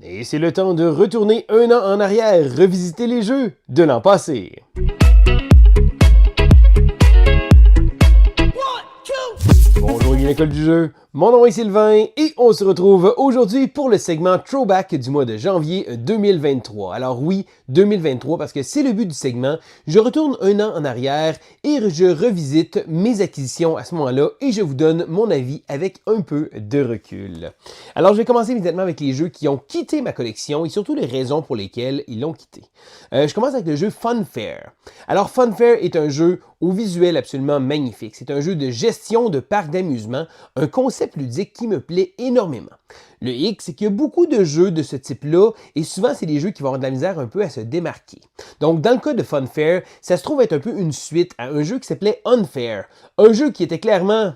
Et c'est le temps de retourner un an en arrière, revisiter les jeux de l'an passé. Bonjour, l'école du jeu. Mon nom est Sylvain et on se retrouve aujourd'hui pour le segment Throwback du mois de janvier 2023. Alors oui, 2023 parce que c'est le but du segment. Je retourne un an en arrière et je revisite mes acquisitions à ce moment-là et je vous donne mon avis avec un peu de recul. Alors je vais commencer immédiatement avec les jeux qui ont quitté ma collection et surtout les raisons pour lesquelles ils l'ont quitté. Je commence avec le jeu Funfair. Alors Funfair est un jeu au visuel absolument magnifique. C'est un jeu de gestion de parc d'amusement, un concept ludique qui me plaît énormément. Le hic, c'est qu'il y a beaucoup de jeux de ce type-là et souvent, c'est des jeux qui vont avoir de la misère un peu à se démarquer. Donc, dans le cas de Funfair, ça se trouve être un peu une suite à un jeu qui s'appelait Unfair, un jeu qui était clairement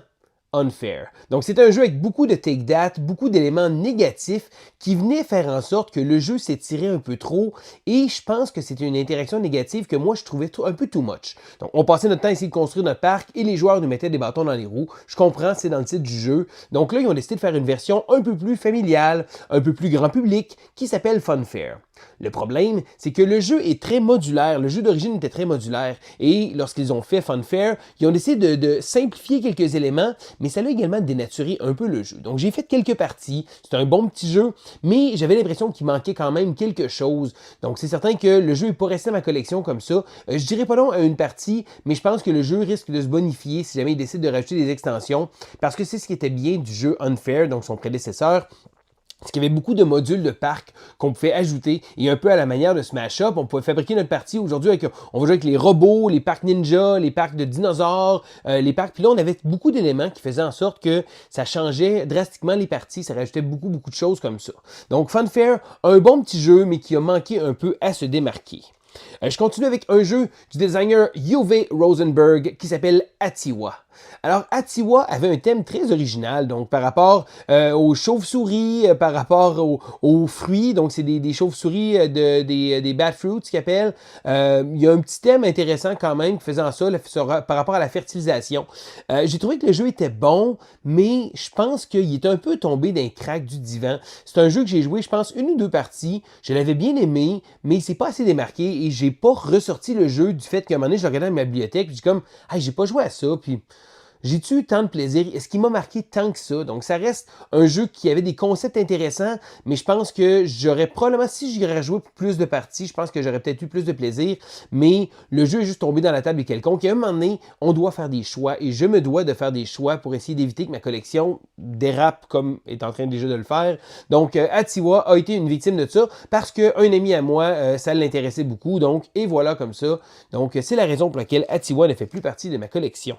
unfair. Donc, c'est un jeu avec beaucoup de take that, beaucoup d'éléments négatifs qui venaient faire en sorte que le jeu s'étirait un peu trop et je pense que c'était une interaction négative que moi, je trouvais un peu too much. Donc, on passait notre temps à essayer de construire notre parc et les joueurs nous mettaient des bâtons dans les roues. Je comprends, c'est dans le titre du jeu. Donc là, ils ont décidé de faire une version un peu plus familiale, un peu plus grand public qui s'appelle Funfair. Le problème, c'est que le jeu est très modulaire. Le jeu d'origine était très modulaire. Et lorsqu'ils ont fait Funfair, ils ont décidé de simplifier quelques éléments, mais ça a également dénaturé un peu le jeu. Donc j'ai fait quelques parties. C'est un bon petit jeu, mais j'avais l'impression qu'il manquait quand même quelque chose. Donc c'est certain que le jeu n'est pas resté dans ma collection comme ça. Je dirais pas non à une partie, mais je pense que le jeu risque de se bonifier si jamais il décide de rajouter des extensions, parce que c'est ce qui était bien du jeu Unfair, donc son prédécesseur. C'est qu'il y avait beaucoup de modules de parc qu'on pouvait ajouter et un peu à la manière de Smash Up, on pouvait fabriquer notre partie aujourd'hui on va jouer avec les robots, les parcs ninja, les parcs de dinosaures, les parcs. Puis là, on avait beaucoup d'éléments qui faisaient en sorte que ça changeait drastiquement les parties, ça rajoutait beaucoup de choses comme ça. Donc Funfair, un bon petit jeu, mais qui a manqué un peu à se démarquer. Je continue avec un jeu du designer Uwe Rosenberg qui s'appelle Atiwa. Alors, Atiwa avait un thème très original, donc par rapport aux chauves-souris, par rapport aux fruits, donc c'est des chauves-souris, des bad fruits qu'ils appellent. Il y a un petit thème intéressant quand même qui faisait en ça par rapport à la fertilisation. J'ai trouvé que le jeu était bon, mais je pense qu'il est un peu tombé d'un crack du divan. C'est un jeu que j'ai joué, je pense, une ou deux parties. Je l'avais bien aimé, mais il s'est pas assez démarqué et j'ai pas ressorti le jeu du fait qu'à un moment donné, je le regardais dans ma bibliothèque, puis j'ai comme, hey, j'ai pas joué à ça, puis j'ai-tu eu tant de plaisir? Est-ce qu'il m'a marqué tant que ça? Donc, ça reste un jeu qui avait des concepts intéressants, mais je pense que j'aurais probablement, si j'y aurais joué pour plus de parties, je pense que j'aurais peut-être eu plus de plaisir, mais le jeu est juste tombé dans la table de quelconque. Et à un moment donné, on doit faire des choix et je me dois de faire des choix pour essayer d'éviter que ma collection dérape comme est en train déjà de le faire. Donc, Atiwa a été une victime de ça parce qu'un ami à moi, ça l'intéressait beaucoup. Donc, et voilà comme ça. Donc, c'est la raison pour laquelle Atiwa ne fait plus partie de ma collection.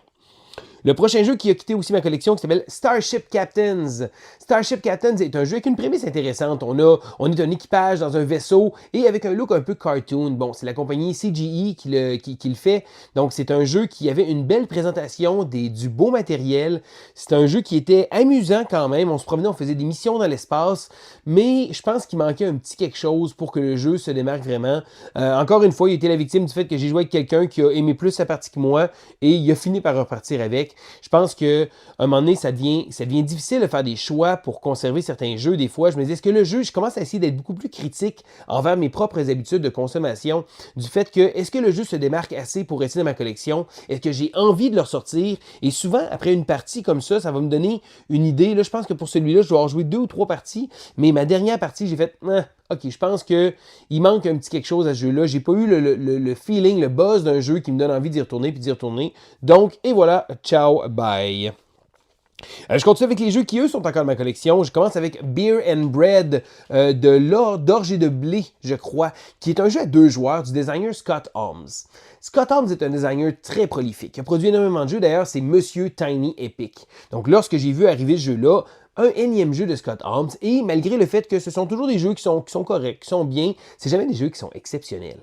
Le prochain jeu qui a quitté aussi ma collection qui s'appelle Starship Captains. Starship Captains est un jeu avec une prémisse intéressante. On est un équipage dans un vaisseau et avec un look un peu cartoon. Bon, c'est la compagnie CGE qui le fait. Donc, c'est un jeu qui avait une belle présentation, du beau matériel. C'est un jeu qui était amusant quand même. On se promenait, on faisait des missions dans l'espace. Mais je pense qu'il manquait un petit quelque chose pour que le jeu se démarque vraiment. Encore une fois, il était la victime du fait que j'ai joué avec quelqu'un qui a aimé plus sa partie que moi et il a fini par repartir avec. Je pense qu'à un moment donné, ça devient difficile de faire des choix pour conserver certains jeux. Des fois, je me dis, est-ce que le jeu, je commence à essayer d'être beaucoup plus critique envers mes propres habitudes de consommation, du fait que, est-ce que le jeu se démarque assez pour rester dans ma collection? Est-ce que j'ai envie de le ressortir? Et souvent, après une partie comme ça va me donner une idée. Là, je pense que pour celui-là, je dois avoir joué 2 ou 3 parties, mais ma dernière partie, j'ai fait, OK, je pense qu'il manque un petit quelque chose à ce jeu-là. J'ai pas eu le feeling, le buzz d'un jeu qui me donne envie d'y retourner puis d'y retourner. Donc, et voilà, ciao, bye. Je continue avec les jeux qui, eux, sont encore dans ma collection. Je commence avec Beer and Bread d'orge et de blé, je crois, qui est un jeu à 2 joueurs du designer Scott Holmes. Scott Holmes est un designer très prolifique. Il a produit énormément de jeux, d'ailleurs, c'est Monsieur Tiny Epic. Donc, lorsque j'ai vu arriver ce jeu-là, un énième jeu de Scott Holmes, et malgré le fait que ce sont toujours des jeux qui sont corrects, qui sont bien, c'est jamais des jeux qui sont exceptionnels.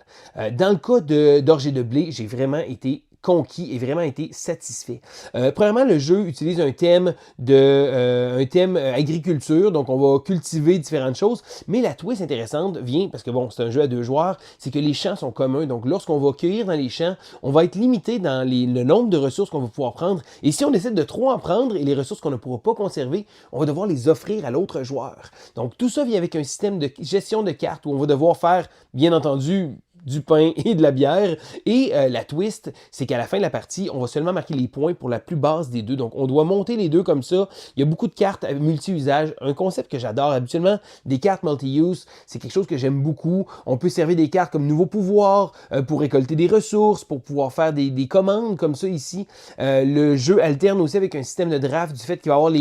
Dans le cas d'Orge et de blé, j'ai vraiment été conquis et vraiment été satisfait. Premièrement, le jeu utilise un thème agriculture, donc on va cultiver différentes choses, mais la twist intéressante vient, parce que bon, c'est un jeu à 2 joueurs, c'est que les champs sont communs, donc lorsqu'on va cueillir dans les champs, on va être limité dans le nombre de ressources qu'on va pouvoir prendre, et si on décide de trop en prendre et les ressources qu'on ne pourra pas conserver, on va devoir les offrir à l'autre joueur. Donc tout ça vient avec un système de gestion de cartes où on va devoir faire, bien entendu, du pain et de la bière. Et la twist, c'est qu'à la fin de la partie, on va seulement marquer les points pour la plus basse des deux. Donc, on doit monter les deux comme ça. Il y a beaucoup de cartes multi-usage. Un concept que j'adore. Habituellement, des cartes multi-use, c'est quelque chose que j'aime beaucoup. On peut servir des cartes comme nouveau pouvoir pour récolter des ressources, pour pouvoir faire des commandes comme ça ici. Le jeu alterne aussi avec un système de draft du fait qu'il va y avoir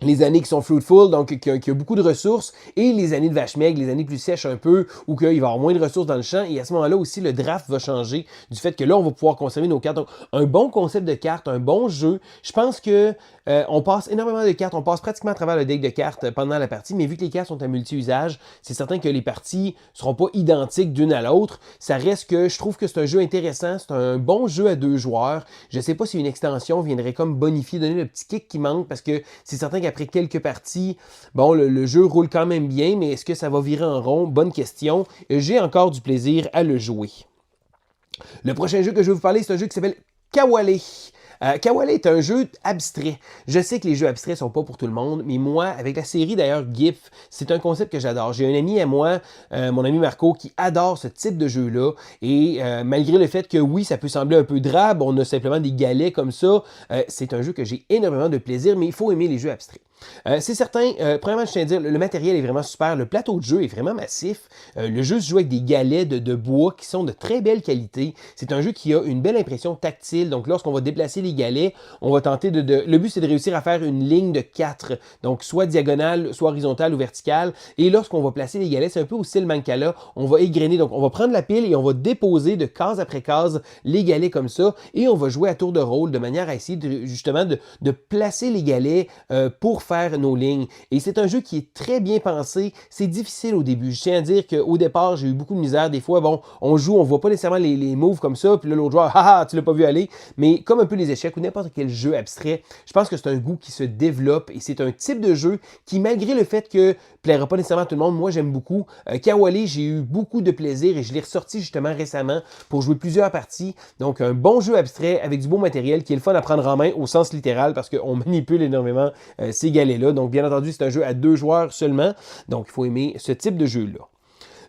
les années qui sont fruitful, donc qu'il y a beaucoup de ressources, et les années de vache maigre, les années plus sèches un peu, où qu'il va y avoir moins de ressources dans le champ, et à ce moment-là aussi, le draft va changer du fait que là, on va pouvoir conserver nos cartes. Donc, un bon concept de cartes, un bon jeu. Je pense que on passe énormément de cartes, on passe pratiquement à travers le deck de cartes pendant la partie, mais vu que les cartes sont à multi-usage, c'est certain que les parties seront pas identiques d'une à l'autre. Ça reste que je trouve que c'est un jeu intéressant, c'est un bon jeu à 2 joueurs. Je sais pas si une extension viendrait comme bonifier, donner le petit kick qui manque, parce que c'est certain qu'après quelques parties, bon, le jeu roule quand même bien, mais est-ce que ça va virer en rond? Bonne question. J'ai encore du plaisir à le jouer. Le prochain jeu que je vais vous parler, c'est un jeu qui s'appelle Kawale. Kawale est un jeu abstrait. Je sais que les jeux abstraits sont pas pour tout le monde, mais moi, avec la série d'ailleurs GIF, c'est un concept que j'adore. J'ai un ami à moi, mon ami Marco, qui adore ce type de jeu-là. Et malgré le fait que oui, ça peut sembler un peu drabe, on a simplement des galets comme ça, c'est un jeu que j'ai énormément de plaisir, mais il faut aimer les jeux abstraits. C'est certain, premièrement, je tiens à dire, le matériel est vraiment super, le plateau de jeu est vraiment massif, le jeu se joue avec des galets de bois qui sont de très belle qualité, c'est un jeu qui a une belle impression tactile, donc lorsqu'on va déplacer les galets, on va tenter le but c'est de réussir à faire une ligne de 4, donc soit diagonale, soit horizontale ou verticale, et lorsqu'on va placer les galets, c'est un peu au style Mancala, on va égrener, donc on va prendre la pile et on va déposer de case après case les galets comme ça, et on va jouer à tour de rôle de manière à essayer justement de placer les galets pour faire nos lignes. Et c'est un jeu qui est très bien pensé. C'est difficile au début. Je tiens à dire qu'au départ, j'ai eu beaucoup de misère. Des fois, bon, on joue, on voit pas nécessairement les moves comme ça, puis là, l'autre joueur, haha, tu l'as pas vu aller. Mais comme un peu les échecs ou n'importe quel jeu abstrait, je pense que c'est un goût qui se développe et c'est un type de jeu qui, malgré le fait que plaira pas nécessairement à tout le monde, moi j'aime beaucoup. Kawale, j'ai eu beaucoup de plaisir et je l'ai ressorti justement récemment pour jouer plusieurs parties. Donc un bon jeu abstrait avec du beau matériel qui est le fun à prendre en main au sens littéral parce qu'on manipule énormément ces galets-là. Donc bien entendu, c'est un jeu à 2 joueurs seulement. Donc il faut aimer ce type de jeu-là.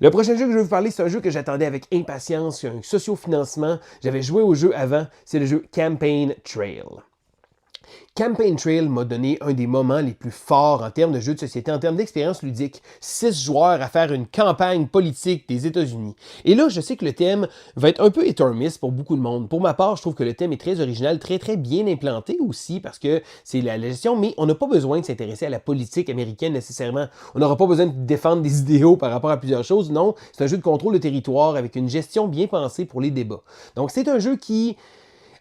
Le prochain jeu que je vais vous parler, c'est un jeu que j'attendais avec impatience, un sociofinancement. J'avais joué au jeu avant, c'est le jeu Campaign Trail. Campaign Trail m'a donné un des moments les plus forts en termes de jeu de société, en termes d'expérience ludique. 6 joueurs à faire une campagne politique des États-Unis. Et là, je sais que le thème va être un peu hit or miss pour beaucoup de monde. Pour ma part, je trouve que le thème est très original, très très bien implanté aussi parce que c'est la gestion, mais on n'a pas besoin de s'intéresser à la politique américaine nécessairement. On n'aura pas besoin de défendre des idéaux par rapport à plusieurs choses. Non, c'est un jeu de contrôle de territoire avec une gestion bien pensée pour les débats. Donc c'est un jeu qui...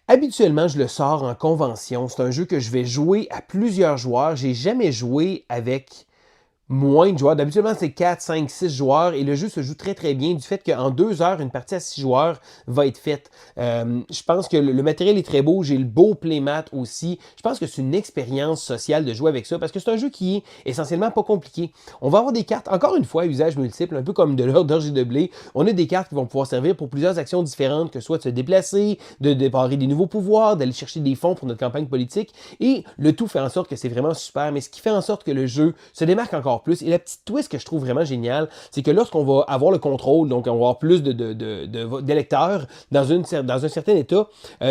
Habituellement, je le sors en convention. C'est un jeu que je vais jouer à plusieurs joueurs. J'ai jamais joué avec moins de joueurs. D'habitude, c'est 4, 5, 6 joueurs et le jeu se joue très très bien du fait qu'en 2 heures, une partie à 6 joueurs va être faite. Je pense que le matériel est très beau. J'ai le beau playmat aussi. Je pense que c'est une expérience sociale de jouer avec ça parce que c'est un jeu qui est essentiellement pas compliqué. On va avoir des cartes, encore une fois, à usage multiple, un peu comme de l'ordre d'orge et de blé. On a des cartes qui vont pouvoir servir pour plusieurs actions différentes, que ce soit de se déplacer, de déparer des nouveaux pouvoirs, d'aller chercher des fonds pour notre campagne politique. Et le tout fait en sorte que c'est vraiment super. Mais ce qui fait en sorte que le jeu se démarque encore plus. Et la petite twist que je trouve vraiment géniale, c'est que lorsqu'on va avoir le contrôle, donc on va avoir plus d'électeurs dans un certain État,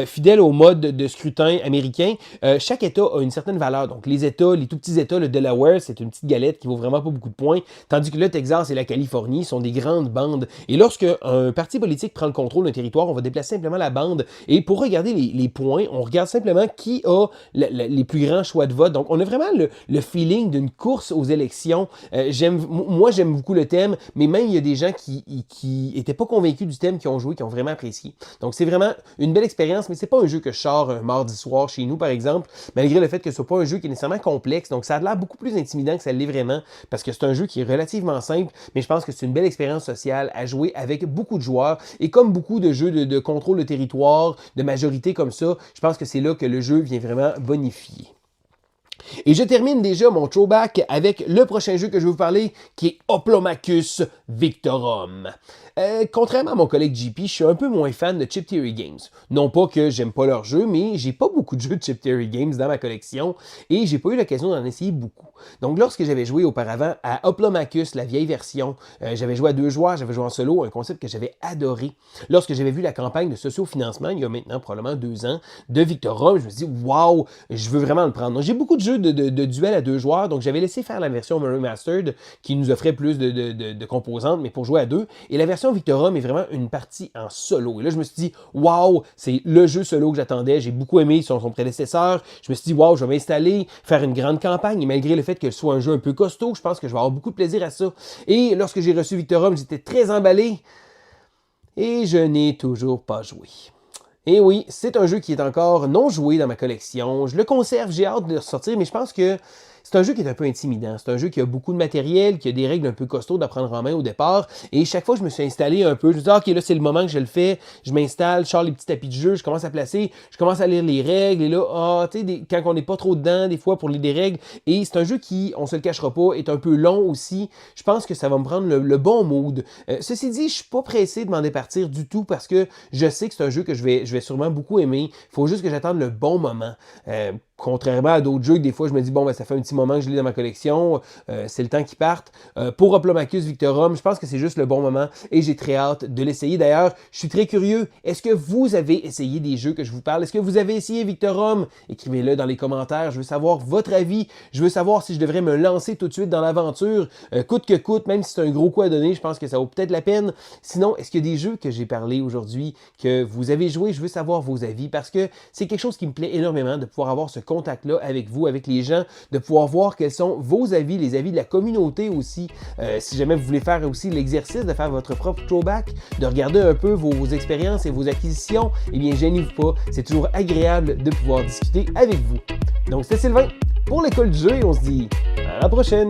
fidèle au mode de scrutin américain, chaque État a une certaine valeur. Donc les États, les tout petits États, le Delaware, c'est une petite galette qui vaut vraiment pas beaucoup de points, tandis que le Texas et la Californie sont des grandes bandes. Et lorsque un parti politique prend le contrôle d'un territoire, on va déplacer simplement la bande. Et pour regarder les points, on regarde simplement qui a les plus grands choix de vote. Donc on a vraiment le feeling d'une course aux élections collection. Moi, j'aime beaucoup le thème, mais même il y a des gens qui étaient pas convaincus du thème, qui ont joué, qui ont vraiment apprécié. Donc, c'est vraiment une belle expérience, mais c'est pas un jeu que je sors un mardi soir chez nous, par exemple, malgré le fait que ce soit pas un jeu qui est nécessairement complexe. Donc, ça a l'air beaucoup plus intimidant que ça l'est vraiment, parce que c'est un jeu qui est relativement simple, mais je pense que c'est une belle expérience sociale à jouer avec beaucoup de joueurs. Et comme beaucoup de jeux de contrôle de territoire, de majorité comme ça, je pense que c'est là que le jeu vient vraiment bonifier. Et je termine déjà mon throwback avec le prochain jeu que je vais vous parler, qui est Hoplomachus Victorum. Contrairement à mon collègue JP, je suis un peu moins fan de Chip Theory Games. Non pas que j'aime pas leurs jeux, mais j'ai pas beaucoup de jeux de Chip Theory Games dans ma collection et j'ai pas eu l'occasion d'en essayer beaucoup. Donc lorsque j'avais joué auparavant à Hoplomachus, la vieille version, j'avais joué à 2 joueurs, j'avais joué en solo, un concept que j'avais adoré. Lorsque j'avais vu la campagne de sociofinancement, il y a maintenant probablement 2 ans, de Victorum, je me suis dit, waouh, je veux vraiment le prendre. Donc j'ai beaucoup de jeux de duel à 2 joueurs, donc j'avais laissé faire la version Remastered qui nous offrait plus de composantes, mais pour jouer à 2. Et la version Victorum est vraiment une partie en solo. Et là, je me suis dit, waouh, c'est le jeu solo que j'attendais. J'ai beaucoup aimé son prédécesseur. Je me suis dit, waouh, je vais m'installer, faire une grande campagne. Et malgré le fait que ce soit un jeu un peu costaud, je pense que je vais avoir beaucoup de plaisir à ça. Et lorsque j'ai reçu Victorum, j'étais très emballé. Et je n'ai toujours pas joué. Et oui, c'est un jeu qui est encore non joué dans ma collection. Je le conserve, j'ai hâte de le ressortir, mais je pense que c'est un jeu qui est un peu intimidant. C'est un jeu qui a beaucoup de matériel, qui a des règles un peu costaudes à prendre en main au départ. Et chaque fois que je me suis installé un peu, je me dis, OK, là, c'est le moment que je le fais. Je m'installe, je sors les petits tapis de jeu, je commence à placer, je commence à lire les règles. Et là, tu sais, quand on n'est pas trop dedans, des fois, pour lire des règles. Et c'est un jeu qui, on se le cachera pas, est un peu long aussi. Je pense que ça va me prendre le bon mood. Ceci dit, je suis pas pressé de m'en départir du tout parce que je sais que c'est un jeu que je vais sûrement beaucoup aimer. Il faut juste que j'attende le bon moment. Contrairement à d'autres jeux que des fois je me dis bon ben ça fait un petit moment que je l'ai dans ma collection, c'est le temps qui parte. Pour Hoplomachus Victorum, je pense que c'est juste le bon moment et j'ai très hâte de l'essayer. D'ailleurs, je suis très curieux, est-ce que vous avez essayé des jeux que je vous parle? Est-ce que vous avez essayé Victorum? Écrivez-le dans les commentaires, je veux savoir votre avis, je veux savoir si je devrais me lancer tout de suite dans l'aventure, coûte que coûte, même si c'est un gros coup à donner, je pense que ça vaut peut-être la peine. Sinon, est-ce qu'il y a des jeux que j'ai parlé aujourd'hui que vous avez joué? Je veux savoir vos avis parce que c'est quelque chose qui me plaît énormément de pouvoir avoir ce contact-là avec vous, avec les gens, de pouvoir voir quels sont vos avis, les avis de la communauté aussi. Si jamais vous voulez faire aussi l'exercice de faire votre propre throwback, de regarder un peu vos expériences et vos acquisitions, eh bien, gênez-vous pas. C'est toujours agréable de pouvoir discuter avec vous. Donc, c'était Sylvain pour l'école du jeu et on se dit à la prochaine!